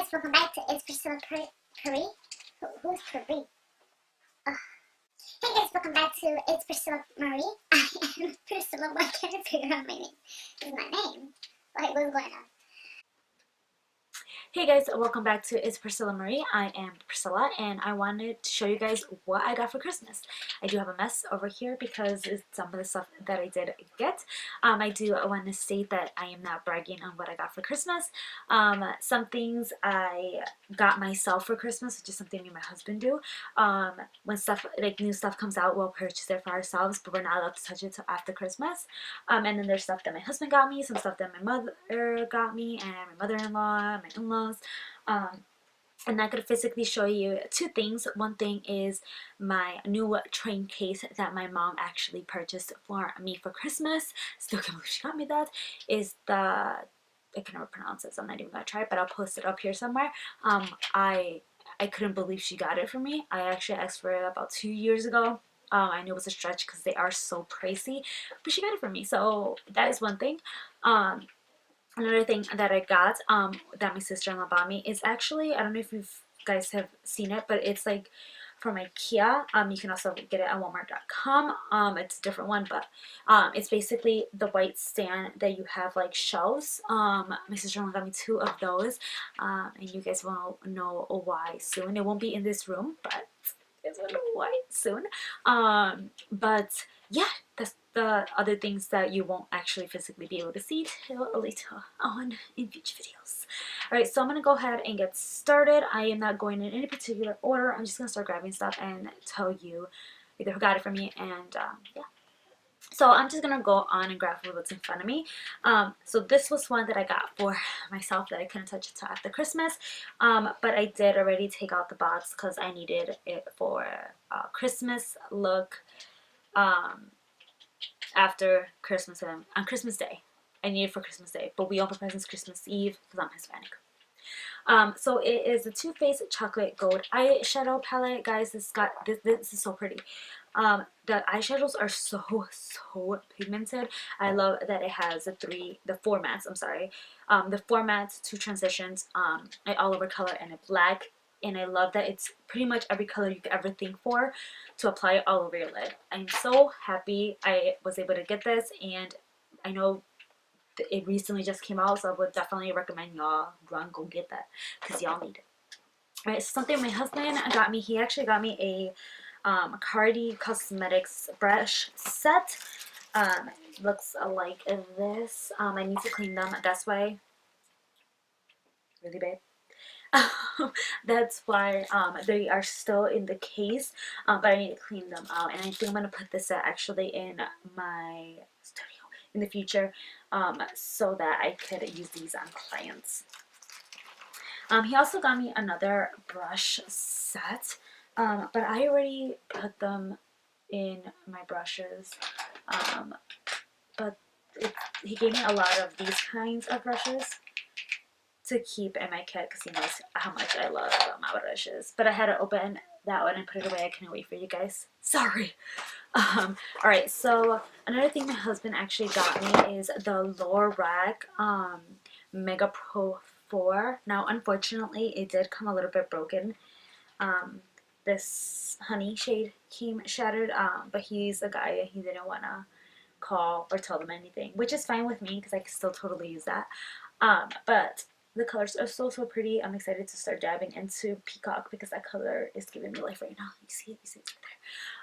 guys, welcome back to It's Priscilla Marie. Who's Marie? Hey guys, welcome back to It's Priscilla Marie. I am Priscilla. Why can't I figure out my name? This is my name. Like, what's going on? Hey guys, welcome back to It's Priscilla Marie. I am Priscilla and I wanted to show you guys what I got for Christmas. I do have a mess over here because it's some of the stuff that I did get. I do want to state that I am not bragging on what I got for Christmas. Some things I got myself for Christmas, which is something me and my husband do. When stuff, like new stuff comes out, we'll purchase it for ourselves, but we're not allowed to touch it till after Christmas. And then there's stuff that my husband got me, some stuff that my mother got me, and my mother-in-law, my in-laws. And I could physically show you two things. One thing is my new train case that my mom actually purchased for me for Christmas. Still can't believe she got me that. Is the, I can never pronounce it, so I'm not even gonna try it, but I'll post it up here somewhere. I couldn't believe she got it for me. I actually asked for it about 2 years ago. I knew it was a stretch because they are so pricey, but she got it for me, so that is one thing. Another thing that I got that my sister-in-law bought me is actually, I don't know if you guys have seen it, but it's like from IKEA. You can also get it at Walmart.com. It's a different one, but it's basically the white stand that you have like shelves. My sister-in-law got me 2 of those, and you guys will know why soon. It won't be in this room, but it's gonna know why soon. But yeah, that's the other things that you won't actually physically be able to see till later on in future videos. Alright, so I'm going to go ahead and get started. I am not going in any particular order. I'm just going to start grabbing stuff and tell you either who got it from me, and yeah. So I'm just going to go on and grab what's in front of me. So this was one that I got for myself that I couldn't touch until after Christmas. But I did already take out the box because I needed it for Christmas look. After Christmas, on Christmas Day. I need it for Christmas Day, but we open presents Christmas Eve because I'm Hispanic. So it is the Too Faced Chocolate Gold eyeshadow palette, guys. This is so pretty. The eyeshadows are so pigmented. I love that it has the four mattes. I'm sorry, the four mattes, 2 transitions, an all over color, and a black. And I love that it's pretty much every color you could ever think for to apply it all over your lid. I'm so happy I was able to get this, and I know it recently just came out, so I would definitely recommend y'all run go get that because y'all need it. Alright, so something my husband got me. He actually got me a Cardi Cosmetics brush set. Looks like this. I need to clean them. That's why, really bad. That's why they are still in the case, but I need to clean them out, and I think I'm going to put this actually in my studio in the future, so that I could use these on clients. He also got me another brush set, but I already put them in my brushes, but he gave me a lot of these kinds of brushes to keep in my kit because he knows how much I love my brushes. But I had to open that one and put it away. I couldn't wait for you guys. Sorry. Alright, so another thing my husband actually got me is the Lorac Mega Pro 4. Now, unfortunately, it did come a little bit broken. This honey shade came shattered, but he's a guy and he didn't want to call or tell them anything, which is fine with me because I can still totally use that. But the colors are so pretty. I'm excited to start dabbing into Peacock because that color is giving me life right now. You see it right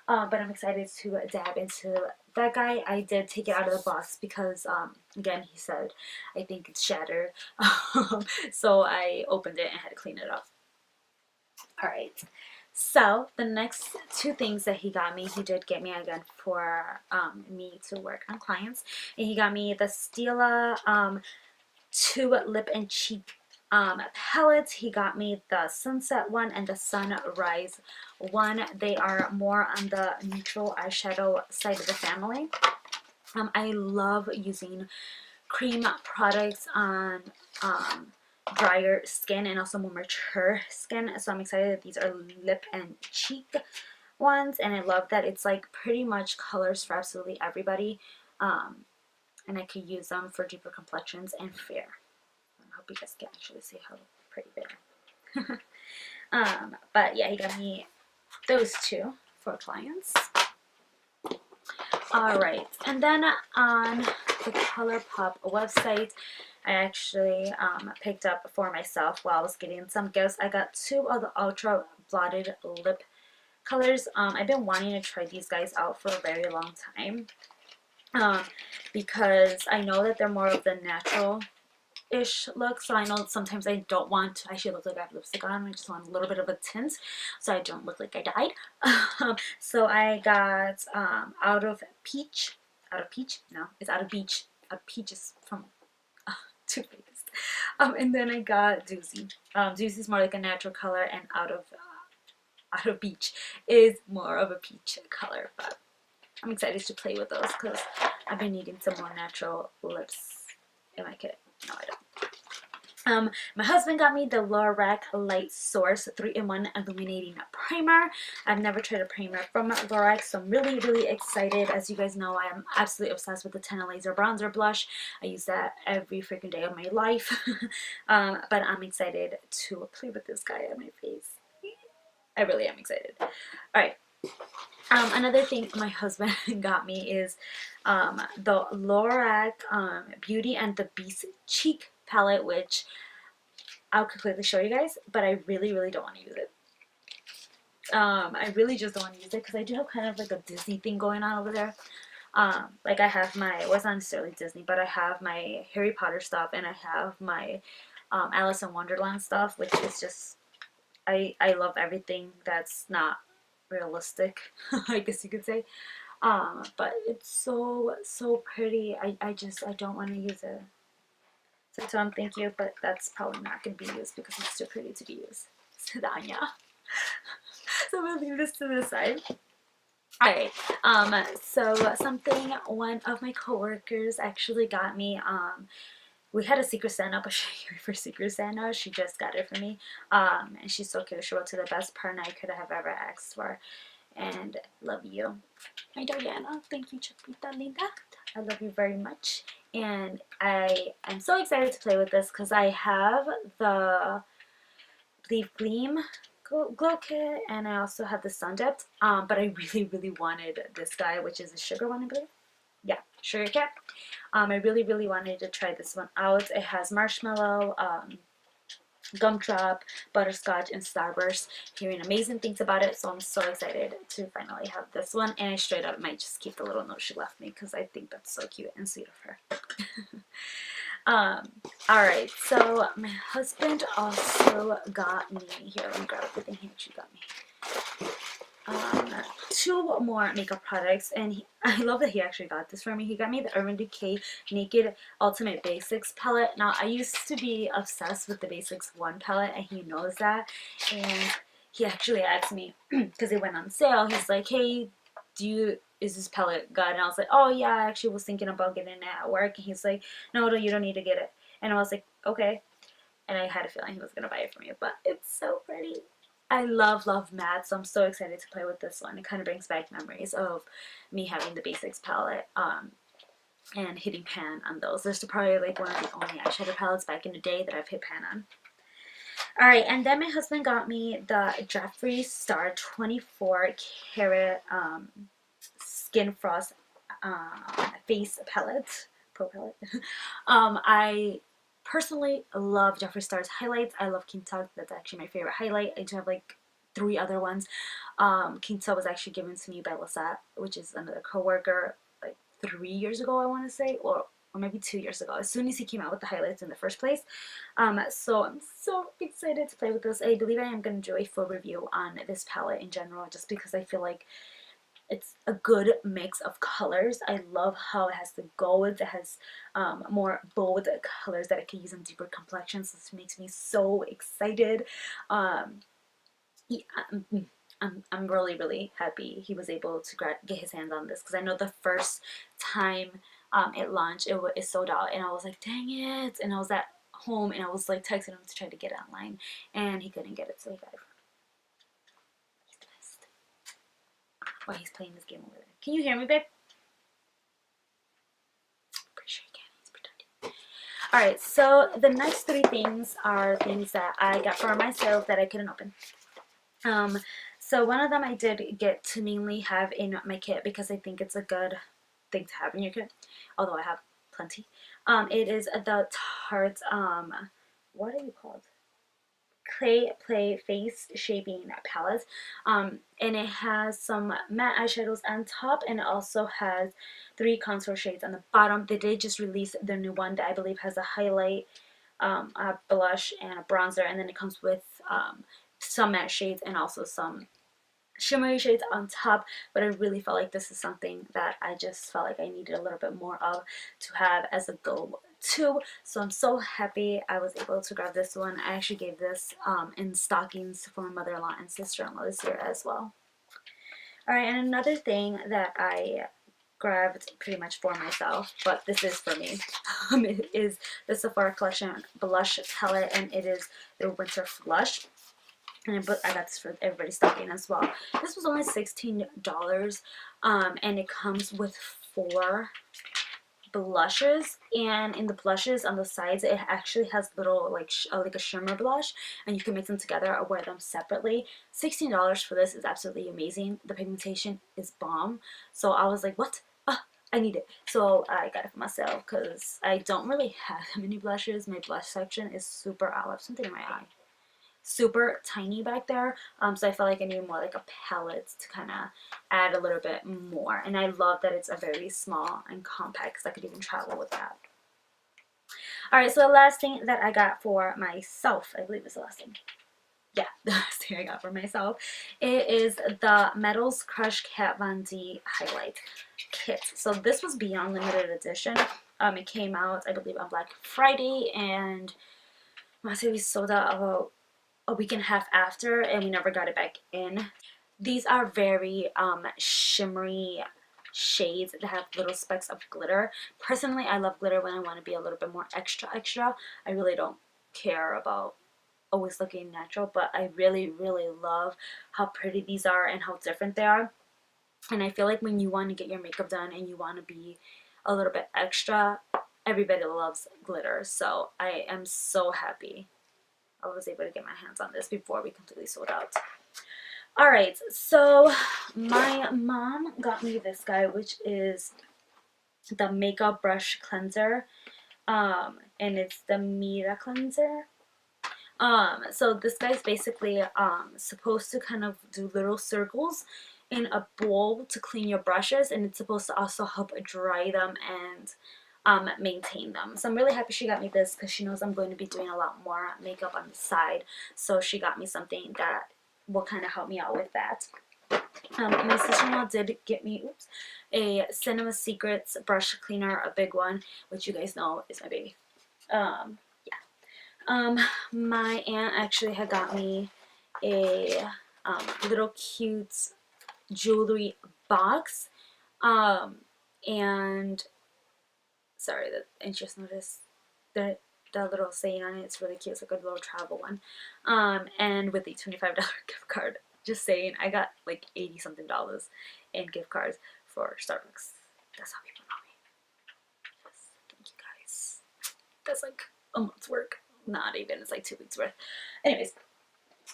there. But I'm excited to dab into that guy. I did take it out of the box because, again, he said, I think it's shattered. So I opened it and had to clean it up. Alright. So the next 2 things that he got me, he did get me again for me to work on clients. And he got me the Stila 2 lip and cheek palettes. He got me the sunset one and the sunrise one. They are more on the neutral eyeshadow side of the family. I love using cream products on drier skin and also more mature skin, so I'm excited that these are lip and cheek ones, and I love that it's like pretty much colors for absolutely everybody, and I could use them for deeper complexions and fair. I hope you guys can actually see how pretty they are. But yeah, he got me those two for clients. Alright, and then on the ColourPop website, I actually picked up for myself while I was getting some gifts. I got two of the Ultra Blotted Lip colors. I've been wanting to try these guys out for a very long time because I know that they're more of the natural-ish look, so I know sometimes I don't want to actually look like I have lipstick on. I just want a little bit of a tint so I don't look like I died. So I got out of peach. No, it's out of beach. Peach is from Too Faced. And then I got Doozy. Doozy is more like a natural color, and out of beach is more of a peach color, but I'm excited to play with those because I've been needing some more natural lips. Am I kidding? No, I don't. My husband got me the Lorac Light Source 3-in-1 Illuminating Primer. I've never tried a primer from Lorac, so I'm really, really excited. As you guys know, I am absolutely obsessed with the Tenna Laser Bronzer Blush. I use that every freaking day of my life. But I'm excited to play with this guy on my face. I really am excited. Alright. Another thing my husband got me is the Lorac Beauty and the Beast Cheek palette, which I'll quickly show you guys, but I really, really don't want to use it. I really just don't want to use it because I do have kind of like a Disney thing going on over there. Like I have my, well, it's not necessarily Disney, but I have my Harry Potter stuff, and I have my Alice in Wonderland stuff, which is just, I love everything that's not realistic, I guess you could say. But it's so pretty. I don't want to use it. So Tom, thank you, but that's probably not going to be used because it's too pretty to be used. Sedanya. So I'm going to leave this to the side. Alright, so something one of my coworkers actually got me, we had a Secret Santa, but she for Secret Santa, she just got it for me, and she's so cute. She wrote to the best partner I could have ever asked for, and love you. My Diana, thank you, Chapita Linda. I love you very much, and I am so excited to play with this because I have the LiveGlam glow kit, and I also have the Sun Dipped, but I really, really wanted this guy, which is a sugar one, I believe. Yeah, sugar cat. I really, really wanted to try this one out. It has marshmallow, gumdrop, butterscotch, and starburst. Hearing amazing things about it, so I'm so excited to finally have this one. And I straight up might just keep the little note she left me because I think that's so cute and sweet of her. Alright, so my husband also got me, here, let me grab everything he actually got me. Two more makeup products, and I love that he actually got this for me. He got me the Urban Decay Naked Ultimate Basics palette. Now, I used to be obsessed with the Basics 1 palette, and he knows that, and he actually asked me, because it went on sale, he's like, hey, is this palette good? And I was like, oh yeah, I actually was thinking about getting it at work. And he's like, no, you don't need to get it. And I was like, okay. And I had a feeling he was going to buy it for me, but it's so pretty. I love matte, so I'm so excited to play with this one. It kind of brings back memories of me having the Basics palette and hitting pan on those. This is probably like one of the only eyeshadow palettes back in the day that I've hit pan on. Alright, and then my husband got me the Jeffree Star 24 Karat Skin Frost face palette, pro palette. I personally love Jeffree Star's highlights. I love King Tut. That's actually my favorite highlight. I do have like 3 other ones. King Tut was actually given to me by Lisette, which is another coworker, like 3 years ago, I want to say, or maybe 2 years ago, as soon as he came out with the highlights in the first place. So I'm so excited to play with this. I believe I am going to do a full review on this palette in general, just because I feel like it's a good mix of colors. I love how it has the golds. It has more bold colors that I can use on deeper complexions. This makes me so excited. Yeah, I'm really, really happy he was able to get his hands on this, because I know the first time it launched, it sold out, and I was like, dang it. And I was at home, and I was like texting him to try to get it online, and he couldn't get it, so he got it. He's the best. While he's playing this game over there. Can you hear me, babe? Pretty sure you can. He's pretending. Alright, so the next three things are things that I got for myself that I couldn't open. So one of them I did get to mainly have in my kit because I think it's a good thing to have in your kit, although I have plenty. It is the Tarte, what are you called? Clay Play Face Shaping Palette. And it has some matte eyeshadows on top, and it also has 3 contour shades on the bottom. They did just release their new one that I believe has a highlight, a blush, and a bronzer, and then it comes with some matte shades and also some shimmery shades on top. But I really felt like this is something that I just felt like I needed a little bit more of to have as a go-to. So I'm so happy I was able to grab this one. I actually gave this in stockings for my mother-in-law and sister-in-law this year as well. Alright, and another thing that I grabbed pretty much for myself, but this is for me, it is the Sephora Collection Blush Palette, and it is the Winter Flush. And I got this for everybody's stocking as well. This was only $16, and it comes with 4 blushes, and in the blushes on the sides it actually has little like a shimmer blush, and you can mix them together or wear them separately. $16 for this is absolutely amazing. The pigmentation is bomb, so I was like, what? I need it. So I got it for myself because I don't really have that many blushes. My blush section is super out. I have something in my eye, super tiny back there, so I felt like I needed more like a palette to kind of add a little bit more. And I love that it's a very small and compact because I could even travel with that. Alright, so the last thing that I got for myself, I believe is the last thing. Yeah, the last thing I got for myself, it is the Metals Crush Kat Von D Highlight Kit. So this was beyond limited edition. It came out, I believe, on Black Friday, and I want to say we sold out about a week and a half after, and we never got it back in. These are very shimmery shades that have little specks of glitter. Personally, I love glitter when I want to be a little bit more extra. I really don't care about always looking natural, but I really love how pretty these are and how different they are. And I feel like when you want to get your makeup done and you want to be a little bit extra, everybody loves glitter. So I am so happy I was able to get my hands on this before we completely sold out. Alright, so my mom got me this guy, which is the Makeup Brush Cleanser, and it's the Mira Cleanser. So this guy's basically supposed to kind of do little circles in a bowl to clean your brushes, and it's supposed to also help dry them and maintain them. So I'm really happy she got me this because she knows I'm going to be doing a lot more makeup on the side. So she got me something that will kind of help me out with that. My sister-in-law did get me a Cinema Secrets brush cleaner, a big one, which you guys know is my baby. My aunt actually had got me a little cute jewelry box, and sorry, I just noticed that the little saying on it. It's really cute. It's like a little travel one, and with a $25 gift card. Just saying, I got like $80 something in gift cards for Starbucks. That's how people know me. Yes, thank you guys. That's like a month's work. Not even. It's like 2 weeks worth. Anyways,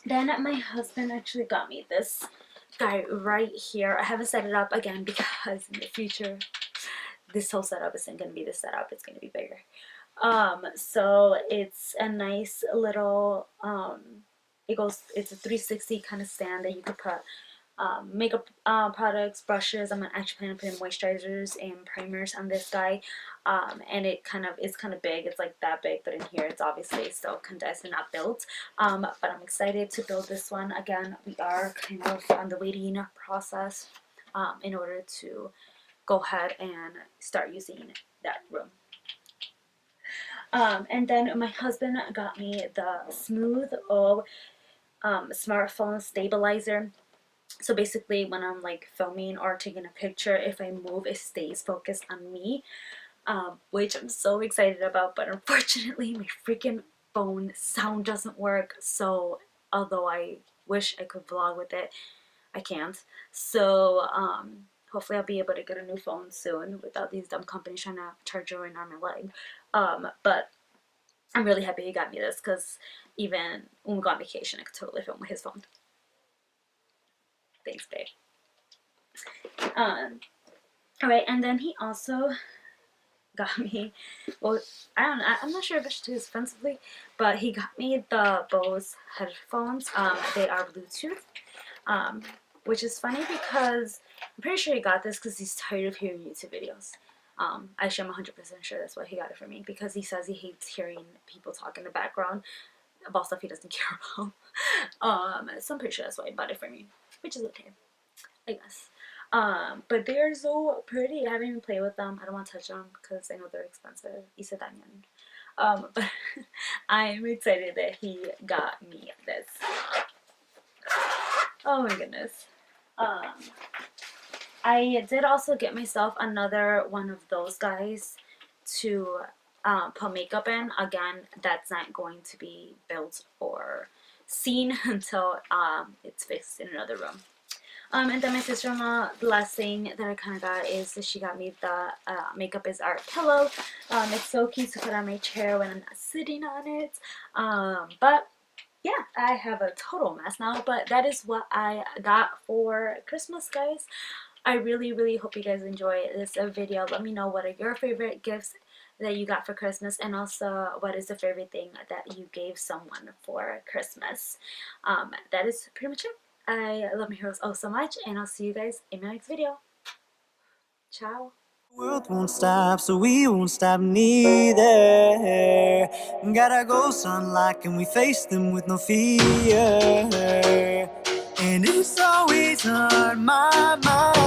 then my husband actually got me this guy right here. I haven't set it up again because in the future this whole setup isn't going to be the setup. It's going to be bigger. So it's a nice little it's a 360 kind of stand that you could put makeup products, brushes. I'm actually planning on putting moisturizers and primers on this guy, and it is kind of big. It's like that big, but in here it's obviously still condensed and not built. But I'm excited to build this one. Again, we are kind of on the waiting process in order to go ahead and start using that room. And then my husband got me the Smooth O smartphone stabilizer. So basically when I'm like filming or taking a picture, if I move, it stays focused on me, which I'm so excited about. But unfortunately my freaking phone sound doesn't work, so although I wish I could vlog with it, I can't. So hopefully I'll be able to get a new phone soon without these dumb companies trying to charge you an arm and leg. But I'm really happy he got me this because even when we go on vacation, I could totally film with his phone. Thanks, babe. Alright, and then he also got me, well, I don't know, I'm not sure if it's too expensively, but he got me the Bose headphones. They are Bluetooth, which is funny because I'm pretty sure he got this because he's tired of hearing YouTube videos. Actually, I'm 100% sure that's why he got it for me, because he says he hates hearing people talk in the background about stuff he doesn't care about. So I'm pretty sure that's why he bought it for me, which is okay, I guess. But they are so pretty. I haven't even played with them. I don't want to touch them because I know they're expensive. Isa dañan. But I'm excited that he got me this. Oh my goodness. I did also get myself another one of those guys to put makeup in. Again, that's not going to be built or seen until it's fixed in another room. And then my sister-in-law, the last thing that I kind of got is that she got me the Makeup is Art pillow. It's so cute to put on my chair when I'm not sitting on it. But yeah, I have a total mess now, but that is what I got for Christmas, guys. I really, really hope you guys enjoy this video. Let me know what are your favorite gifts that you got for Christmas, and also what is the favorite thing that you gave someone for Christmas. That is pretty much it. I love my heroes oh so much, and I'll see you guys in my next video. Ciao. The world won't stop, so we won't stop neither. Gotta go sunlight, and we face them with no fear. And it's always on my mind.